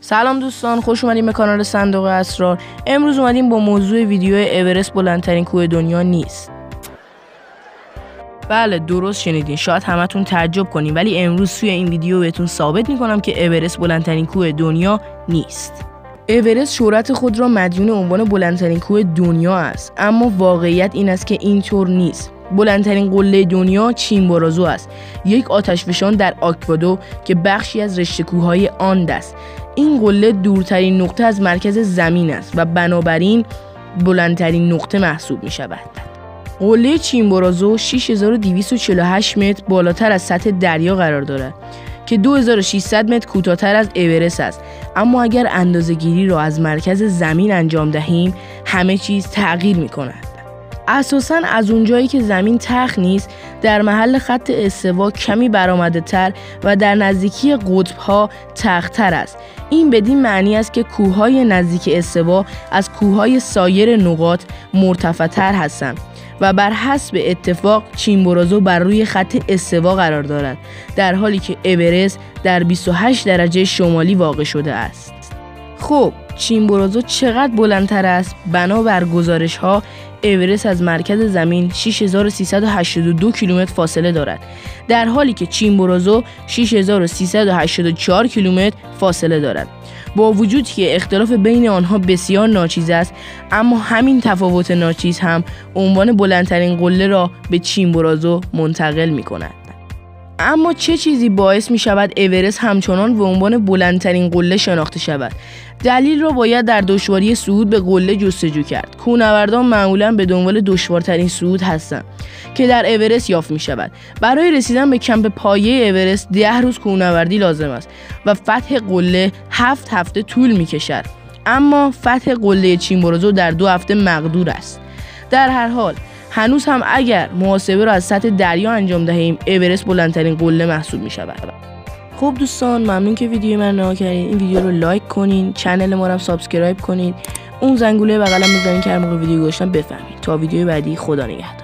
سلام دوستان، خوش اومدیم به کانال صندوق اسرار. امروز اومدیم با موضوع ویدیو اورست بلندترین کوه دنیا نیست. بله درست شنیدین، شاید همتون تعجب کنین، ولی امروز توی این ویدیو بهتون ثابت میکنم که اورست بلندترین کوه دنیا نیست. اورست شهرت خود را مدیون عنوان بلندترین کوه دنیا است، اما واقعیت این است که اینطور نیست. بلندترین قله دنیا چیمبورازو است، یک آتشفشان در آکوادو که بخشی از رشته کوههای آند است. این قله دورترین نقطه از مرکز زمین است و بنابراین بلندترین نقطه محسوب می شود. قله چیمبورازو 6248 متر بالاتر از سطح دریا قرار دارد که 2600 متر کوتاه‌تر از اورست است. اما اگر اندازه‌گیری را از مرکز زمین انجام دهیم همه چیز تغییر می کند. اساساً از اونجایی که زمین تخت نیست، در محل خط استوا کمی برآمده تر و در نزدیکی قطب‌ها تخت‌تر است. این بدین معنی است که کوههای نزدیک استوا از کوههای سایر نقاط مرتفع‌تر هستند و بر حسب اتفاق چیمبورازو بر روی خط استوا قرار دارد، در حالی که اورست در 28 درجه شمالی واقع شده است. خب چیمبورازو چقدر بلندتر است؟ بنابر گزارش‌ها اورست از مرکز زمین 6382 کیلومتر فاصله دارد، در حالی که چیمبورازو 6384 کیلومتر فاصله دارد. با وجودی که اختلاف بین آنها بسیار ناچیز است، اما همین تفاوت ناچیز هم عنوان بلندترین قله را به چیمبورازو منتقل می کند. اما چه چیزی باعث می شود اورست همچنان به عنوان بلندترین قله شناخته شود؟ دلیل را باید در دشواری صعود به قله جستجو کرد. کوهنوردان معمولاً به دنبال دشوارترین صعود هستند که در اورست یافت می شود. برای رسیدن به کمپ پایه اورست 10 روز کوهنوردی لازم است و فتح قله 7 هفته طول می کشد. اما فتح قله چیمبورازو در 2 هفته مقدور است. در هر حال هنوز هم اگر محاسبه را از سطح دریا انجام دهیم اورست بلندترین قله محسوب می شود. خب دوستان، ممنون که ویدیو من نگاه کردین. این ویدیو رو لایک کنین، کانال ما رو هم سابسکرایب کنین، اون زنگوله بغلم بزنین که هر موقع ویدیو گذاشتم بفهمید. تا ویدیو بعدی، خدا نگهدار.